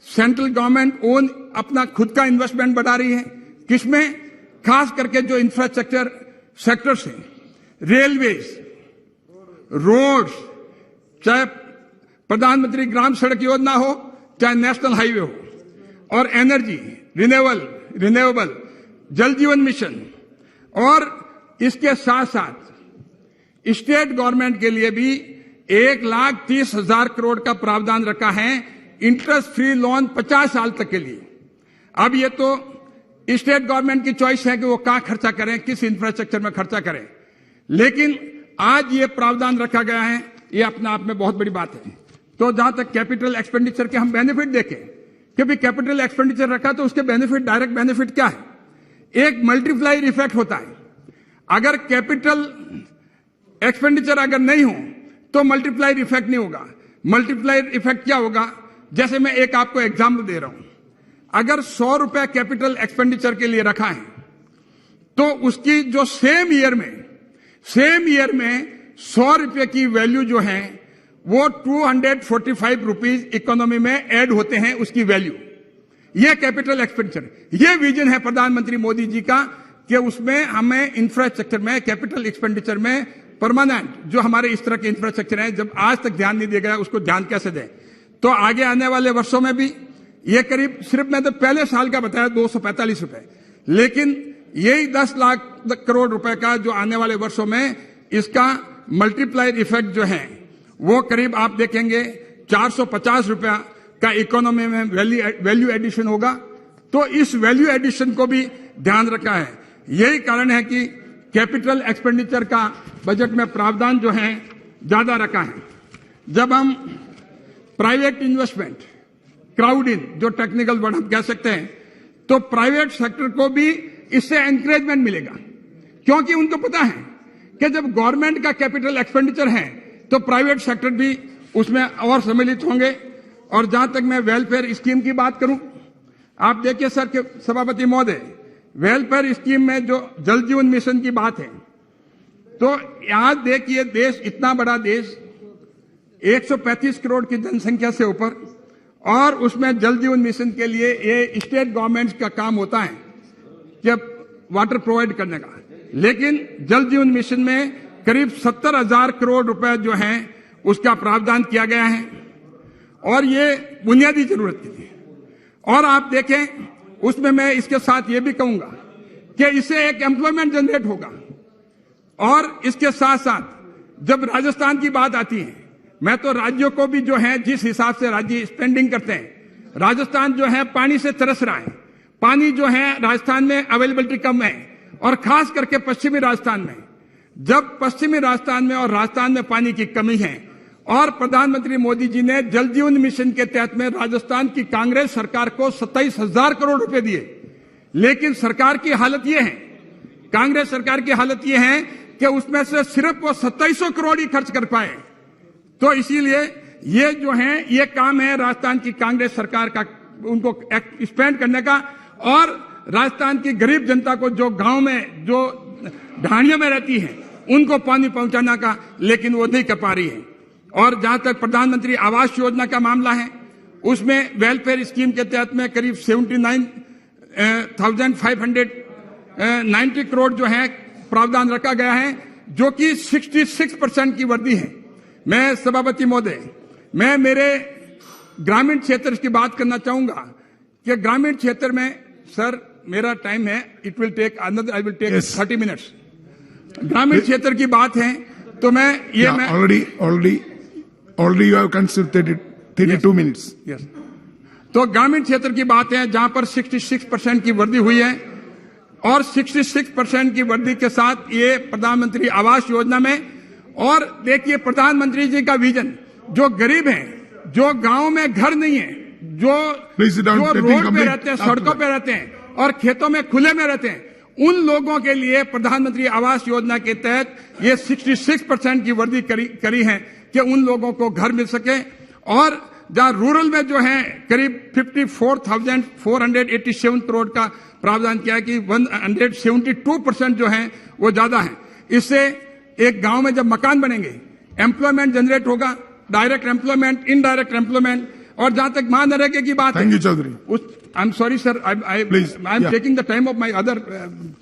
सेंट्रल गवर्नमेंट ओन अपना खुद का इन्वेस्टमेंट बढ़ा रही है, किसमें, खास करके जो इंफ्रास्ट्रक्चर सेक्टर्स हैं, रेलवेज, रोड्स, चाहे प्रधानमंत्री ग्राम सड़क योजना हो चाहे नेशनल हाईवे हो, और एनर्जी, रिन्यूएबल, जल जीवन मिशन, और इसके साथ साथ स्टेट गवर्नमेंट के लिए भी 1,30,000 करोड़ का प्रावधान रखा है इंटरेस्ट फ्री लोन 50 साल तक के लिए। अब ये तो स्टेट गवर्नमेंट की चॉइस है कि वो कहां खर्चा करें, किस इंफ्रास्ट्रक्चर में खर्चा करें, लेकिन आज ये प्रावधान रखा गया है, ये अपने आप में बहुत बड़ी बात है। तो जहां तक कैपिटल एक्सपेंडिचर के हम बेनिफिट देखें कि भी कैपिटल एक्सपेंडिचर रखा तो उसके बेनिफिट, डायरेक्ट बेनिफिट क्या है, एक मल्टीप्लायर इफेक्ट होता है। अगर कैपिटल एक्सपेंडिचर अगर नहीं हो तो मल्टीप्लायर इफेक्ट नहीं होगा। मल्टीप्लायर इफेक्ट क्या होगा, जैसे मैं एक आपको एग्जाम्पल दे रहा हूं, अगर 100 रुपए कैपिटल एक्सपेंडिचर के लिए रखा है तो उसकी जो सेम ईयर में 100 रुपए की वैल्यू जो है वो 245 रुपीज इकोनॉमी में ऐड होते हैं, उसकी वैल्यू। यह कैपिटल एक्सपेंडिचर, यह विजन है प्रधानमंत्री मोदी जी का कि उसमें हमें इंफ्रास्ट्रक्चर में, कैपिटल एक्सपेंडिचर में परमानेंट जो हमारे इस तरह के इंफ्रास्ट्रक्चर है, जब आज तक ध्यान नहीं दिया गया उसको ध्यान कैसे दें। तो आगे आने वाले वर्षों में भी ये करीब, सिर्फ मैं तो पहले साल का बताया 245 रुपए, लेकिन यही 10 लाख करोड़ रुपए का जो आने वाले वर्षों में इसका मल्टीप्लायर इफेक्ट जो है वो करीब आप देखेंगे 450 रुपया का इकोनॉमी में वैल्यू एडिशन होगा। तो इस वैल्यू एडिशन को भी ध्यान रखा है। यही कारण है कि कैपिटल एक्सपेंडिचर का बजट में प्रावधान जो है ज्यादा रखा है। जब हम प्राइवेट इन्वेस्टमेंट, क्राउड इन, जो टेक्निकल वर्ड हम कह सकते हैं, तो प्राइवेट सेक्टर को भी इससे एनकरेजमेंट मिलेगा, क्योंकि उनको पता है कि जब गवर्नमेंट का कैपिटल एक्सपेंडिचर है तो प्राइवेट सेक्टर भी उसमें और सम्मिलित होंगे। और जहां तक मैं वेलफेयर स्कीम की बात करूं, आप देखिए सर के सभापति महोदय, वेलफेयर स्कीम में जो जल जीवन मिशन की बात है, तो आज देखिए देश, इतना बड़ा देश, 135 करोड़ की जनसंख्या से ऊपर, और उसमें जल जीवन मिशन के लिए ये स्टेट गवर्नमेंट का काम होता है कि वाटर प्रोवाइड करने का, लेकिन जल जीवन मिशन में करीब 70,000 करोड़ रुपए जो हैं उसका प्रावधान किया गया है, और ये बुनियादी जरूरत के लिए। और आप देखें उसमें मैं इसके साथ ये भी कहूंगा कि इससे एक एम्प्लॉयमेंट जनरेट होगा। और इसके साथ साथ जब राजस्थान की बात आती है, मैं तो राज्यों को भी जो है, जिस हिसाब से राज्य स्पेंडिंग करते हैं, राजस्थान जो है पानी से तरस रहा है। पानी जो है राजस्थान में अवेलेबिलिटी कम है, और खास करके पश्चिमी राजस्थान में। जब पश्चिमी राजस्थान में और राजस्थान में पानी की कमी है, और प्रधानमंत्री मोदी जी ने जल जीवन मिशन के तहत में राजस्थान की कांग्रेस सरकार को 27,000 करोड़ रुपए दिए, लेकिन सरकार की हालत यह है, कांग्रेस सरकार की हालत यह है कि उसमें से सिर्फ वो 2700 करोड़ ही खर्च कर पाए। तो इसीलिए ये जो है, ये काम है राजस्थान की कांग्रेस सरकार का, उनको स्पेंड करने का, और राजस्थान की गरीब जनता को जो गांव में, जो ढाणियों में रहती है, उनको पानी पहुंचाना का, लेकिन वो नहीं कर पा रही है। और जहां तक प्रधानमंत्री आवास योजना का मामला है, उसमें वेलफेयर स्कीम के तहत में करीब 79,590 करोड़ जो है प्रावधान रखा गया है, जो कि 66% की वृद्धि है। मैं सभापति महोदय, मैं मेरे ग्रामीण क्षेत्र की बात करना चाहूंगा कि ग्रामीण क्षेत्र में, सर मेरा टाइम है, it will take another, I will take 30 minutes. ग्रामीण क्षेत्र की बात है तो मैं ये, मैं
already you have consumed 32 minutes.
Yes. तो ग्रामीण क्षेत्र की बात है जहां पर 66% की वृद्धि हुई है, और 66% की वृद्धि के साथ ये प्रधानमंत्री आवास योजना में। और देखिए प्रधानमंत्री जी का विजन, जो गरीब हैं, जो गांव में घर नहीं है, जो रोड पे रहते हैं, सड़कों पे रहते हैं, और खेतों में खुले में रहते हैं, उन लोगों के लिए प्रधानमंत्री आवास योजना के तहत ये 66% की वृद्धि करी है कि उन लोगों को घर मिल सके। और जहां रूरल में जो है करीब 54,487 करोड़ का प्रावधान किया है कि 172% जो है वो ज्यादा है। इससे एक गांव में जब मकान बनेंगे, एम्प्लॉयमेंट जनरेट होगा, डायरेक्ट एम्प्लॉयमेंट, इनडायरेक्ट एम्प्लॉयमेंट। और जहां तक महानरेगा की बात है,
thank you Chaudhary,
I am sorry sir, I am taking the time of my other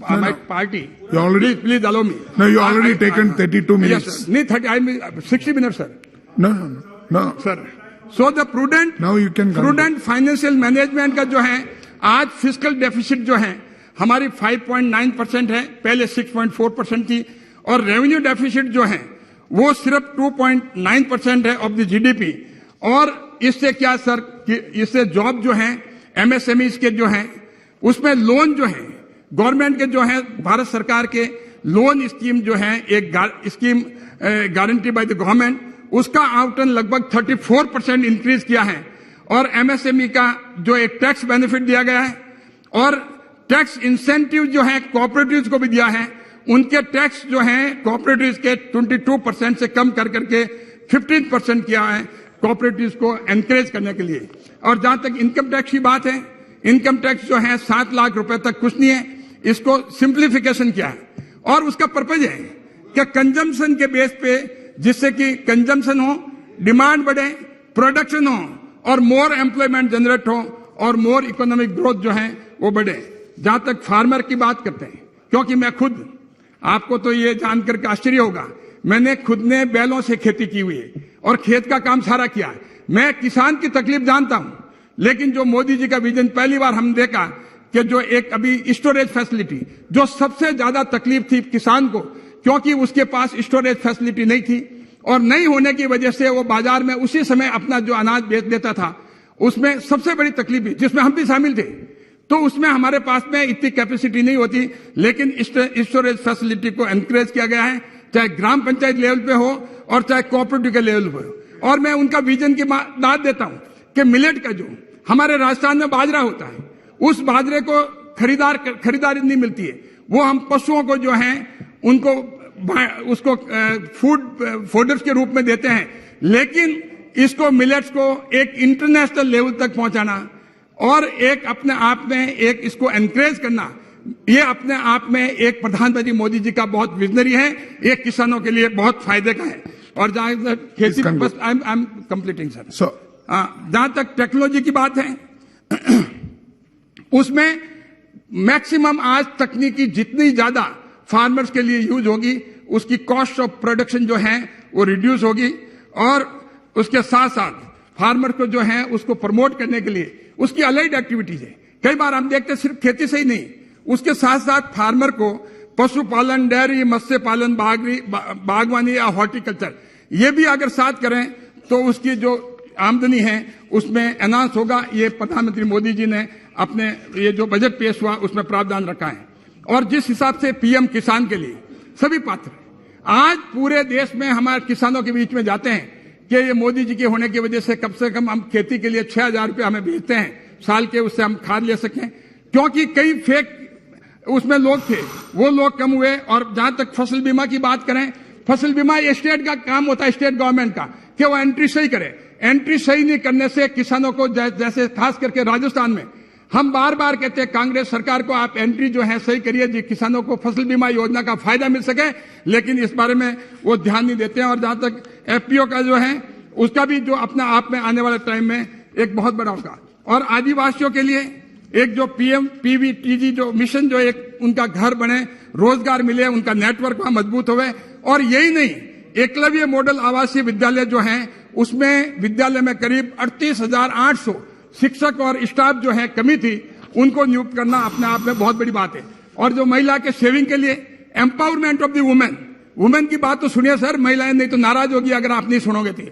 my party, please allow me.
No, you already taken 32 minutes.
Yes, नहीं 30, I mean 60 minutes, sir.
No,
Sir. So the prudent,
Now you can
prudent financial management का जो है, आज fiscal deficit जो है हमारी 5.9% है, पहले 6.4% थी, और रेवेन्यू डेफिसिट जो है वो सिर्फ 2.9% है ऑफ द जीडीपी। और इससे क्या सर, इससे जॉब जो है, एमएसएमईज के जो है, उसमें लोन जो है गवर्नमेंट के जो है, भारत सरकार के लोन स्कीम जो है, एक scheme guarantee by the government, उसका आवंटन लगभग 34% इंक्रीज किया है। और एमएसएमई का जो एक टैक्स बेनिफिट दिया गया है, और टैक्स इंसेंटिव जो है कोऑपरेटिव्स को भी दिया है। उनके टैक्स जो है कोऑपरेटिव्स के 22% से कम कर करके 15% किया है, कोऑपरेटिव्स को एनकरेज करने के लिए। और जहां तक इनकम टैक्स की बात है, इनकम टैक्स जो है 7 लाख रुपए तक कुछ नहीं है, इसको सिंप्लीफिकेशन किया है। और उसका पर्पज है कि कंजम्पशन के बेस पे, जिससे कि कंजम्पशन हो, डिमांड बढ़े, प्रोडक्शन हो, और मोर एम्प्लॉयमेंट जनरेट हो, और मोर इकोनॉमिक ग्रोथ जो है वो बढ़े। जहां तक फार्मर की बात करते हैं, क्योंकि मैं खुद, आपको तो ये जानकर के आश्चर्य होगा, मैंने खुद ने बैलों से खेती की हुई है और खेत का काम सारा किया है। मैं किसान की तकलीफ जानता हूं, लेकिन जो मोदी जी का विजन पहली बार हम देखा कि जो एक अभी स्टोरेज फैसिलिटी, जो सबसे ज्यादा तकलीफ थी किसान को, क्योंकि उसके पास स्टोरेज फैसिलिटी नहीं थी, और नहीं होने की वजह से वो बाजार में उसी समय अपना जो अनाज बेच देता था, उसमें सबसे बड़ी तकलीफ, जिसमें हम भी शामिल थे, तो उसमें हमारे पास में इतनी कैपेसिटी नहीं होती, लेकिन स्टोरेज फैसिलिटी को एनकरेज किया गया है, चाहे ग्राम पंचायत लेवल पे हो और चाहे कोऑपरेटिव के लेवल पे हो। और मैं उनका विजन की दाद देता हूं कि मिलेट का जो हमारे राजस्थान में बाजरा होता है, उस बाजरे को खरीदारी नहीं मिलती है, वो हम पशुओं को जो है उनको उसको फूड फोडर्स के रूप में देते हैं। लेकिन इसको मिलेट्स को एक इंटरनेशनल लेवल तक पहुंचाना और एक अपने आप में एक इसको एनकरेज करना, ये अपने आप में एक प्रधानमंत्री मोदी जी का बहुत विजनरी है, एक किसानों के लिए बहुत फायदे का है। और जहां तक खेती, बस आई एम कंप्लीटिंग सर, जहां तक टेक्नोलॉजी की बात है उसमें मैक्सिमम आज तकनीकी जितनी ज्यादा फार्मर्स के लिए यूज होगी, उसकी कॉस्ट ऑफ प्रोडक्शन जो है वो रिड्यूस होगी। और उसके साथ साथ फार्मर को जो है उसको प्रमोट करने के लिए उसकी अलाइड एक्टिविटीज है। कई बार हम देखते हैं सिर्फ खेती से ही नहीं, उसके साथ साथ फार्मर को पशुपालन, डेयरी, मत्स्य पालन, बागवानी या हॉर्टिकल्चर, ये भी अगर साथ करें तो उसकी जो आमदनी है उसमें एनहांस होगा। ये प्रधानमंत्री मोदी जी ने अपने ये जो बजट पेश हुआ उसमें प्रावधान रखा है। और जिस हिसाब से पीएम किसान के लिए सभी पात्र आज पूरे देश में हमारे किसानों के बीच में जाते हैं कि ये मोदी जी के होने की वजह से कम हम खेती के लिए 6,000 रुपये हमें भेजते हैं साल के, उससे हम खाद ले सकें, क्योंकि कई फेक उसमें लोग थे, वो लोग कम हुए। और जहां तक फसल बीमा की बात करें, फसल बीमा ये स्टेट का काम होता है, स्टेट गवर्नमेंट का, कि वो एंट्री सही करे। एंट्री सही नहीं करने से किसानों को जैसे खास करके राजस्थान में हम बार बार कहते हैं कांग्रेस सरकार को, आप एंट्री जो है सही करिए जी, किसानों को फसल बीमा योजना का फायदा मिल सके, लेकिन इस बारे में वो ध्यान नहीं देते हैं। और जहां तक एफपीओ का जो है उसका भी जो अपने आप में आने वाले टाइम में एक बहुत बड़ा होगा। और आदिवासियों के लिए एक जो पीएम पीवीटीजी जो मिशन, जो एक उनका घर बने, रोजगार मिले, उनका नेटवर्क वहां मजबूत होवे। और यही नहीं, एकलव्य मॉडल आवासीय विद्यालय जो है उसमें विद्यालय में करीब 38,800 शिक्षक और स्टाफ जो है कमी थी, उनको नियुक्त करना अपने आप में बहुत बड़ी बात है। और जो महिला के सेविंग के लिए एम्पावरमेंट ऑफ द वुमेन की बात तो सुनिए सर, महिलाएं नहीं तो नाराज होगी अगर आप नहीं सुनोगे तो।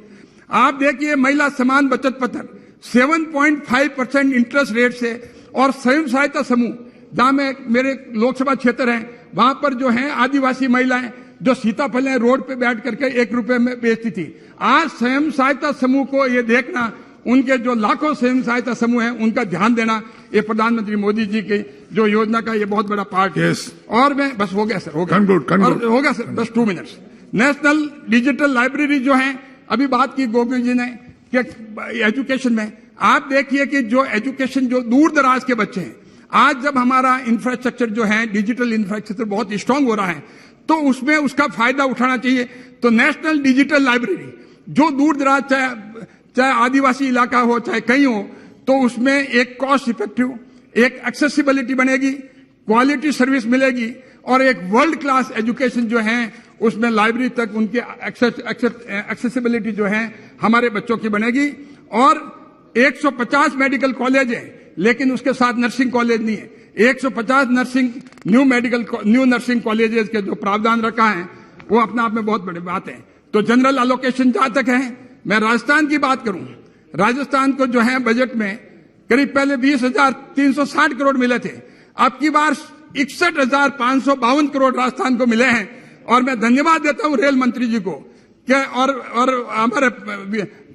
आप देखिए महिला समान बचत पत्र 7.5% इंटरेस्ट रेट से, और स्वयं सहायता समूह जहां में मेरे लोकसभा क्षेत्र है वहां पर जो है आदिवासी महिलाएं जो सीताफलें रोड पे बैठ करके 1 रुपए में बेचती थी, आज स्वयं सहायता समूह को ये देखना, उनके जो लाखों स्वयं सहायता समूह हैं उनका ध्यान देना, ये प्रधानमंत्री मोदी जी की जो योजना का ये बहुत बड़ा पार्ट है। और मैं बस हो गया सर, हो गया सर, बस 2 मिनट्स। नेशनल डिजिटल लाइब्रेरी जो है, अभी बात की गोविंद जी ने कि एजुकेशन में आप देखिए कि जो एजुकेशन जो दूर दराज के बच्चे हैं, आज जब हमारा इंफ्रास्ट्रक्चर जो है डिजिटल इंफ्रास्ट्रक्चर बहुत स्ट्रांग हो रहा है, तो उसमें उसका फायदा उठाना चाहिए। तो नेशनल डिजिटल लाइब्रेरी जो दूर दराज चाहे आदिवासी इलाका हो चाहे कहीं हो, तो उसमें एक कॉस्ट इफेक्टिव, एक एक्सेसिबिलिटी बनेगी, क्वालिटी सर्विस मिलेगी, और एक वर्ल्ड क्लास एजुकेशन जो है उसमें लाइब्रेरी तक उनकी एक्सेसिबिलिटी जो है हमारे बच्चों की बनेगी। और 150 मेडिकल कॉलेज है, लेकिन उसके साथ नर्सिंग कॉलेज नहीं है। 150 न्यू नर्सिंग कॉलेजेस के जो प्रावधान रखा है वो अपने आप में बहुत बड़ी बात है। तो जनरल एलोकेशन जहां तक है, मैं राजस्थान की बात करूं, राजस्थान को जो है बजट में करीब पहले 20,360 करोड़ मिले थे, अब की बार 61,552 करोड़ राजस्थान को मिले हैं। और मैं धन्यवाद देता हूं रेल मंत्री जी को और हमारे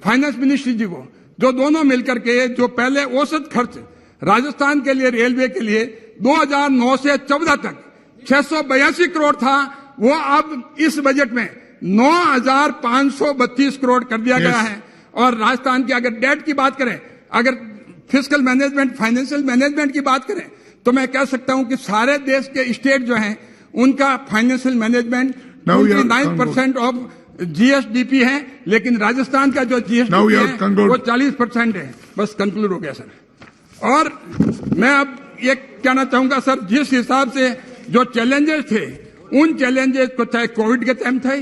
फाइनेंस मिनिस्ट्री जी को, जो दोनों मिलकर के जो पहले औसत खर्च राजस्थान के लिए रेलवे के लिए 2009 से 14 तक 682 करोड़ था, वो अब इस बजट में 9,532 करोड़ कर दिया गया है। और राजस्थान की अगर डेट की बात करें, अगर फिस्कल मैनेजमेंट, फाइनेंशियल मैनेजमेंट की बात करें, तो मैं कह सकता हूं कि सारे देश के स्टेट जो हैं उनका फाइनेंशियल मैनेजमेंट 29% ऑफ जीएसडीपी है, लेकिन राजस्थान का जो जीएसडीपी है वो 40% है। बस कंक्लूड हो गया सर। और मैं अब ये कहना चाहूंगा सर, जिस हिसाब से जो चैलेंजेस थे, उन चैलेंजेस को चाहे कोविड के टाइम थे,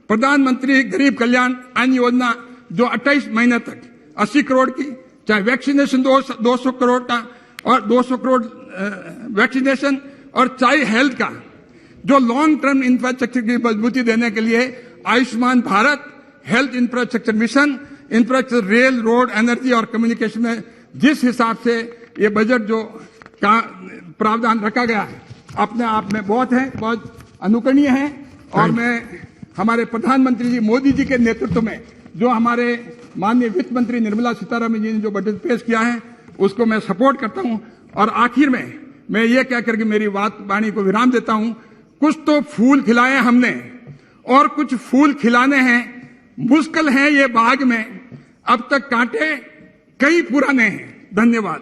प्रधानमंत्री गरीब कल्याण अन्न योजना जो 28 महीने तक 80 करोड़ की, चाहे वैक्सीनेशन 200 करोड़ का और 200 करोड़ वैक्सीनेशन, और चाहे हेल्थ का जो लॉन्ग टर्म इंफ्रास्ट्रक्चर की मजबूती देने के लिए Ayushman Bharat, health infrastructure mission, infrastructure rail, road, energy और कम्युनिकेशन में जिस हिसाब से ये बजट जो का प्रावधान रखा गया है अपने आप में बहुत है, बहुत अनुकरणीय है। और मैं हमारे प्रधानमंत्री जी मोदी जी के नेतृत्व में जो हमारे माननीय वित्त मंत्री निर्मला सीतारमण जी ने जो बजट पेश किया है उसको मैं सपोर्ट करता हूं। और आखिर में मैं ये कहकर के मेरी वाणी को विराम देता हूं, कुछ तो फूल खिलाए हमने और कुछ फूल खिलाने हैं, मुश्किल है ये बाग में, अब तक कांटे कई पुराने हैं। धन्यवाद।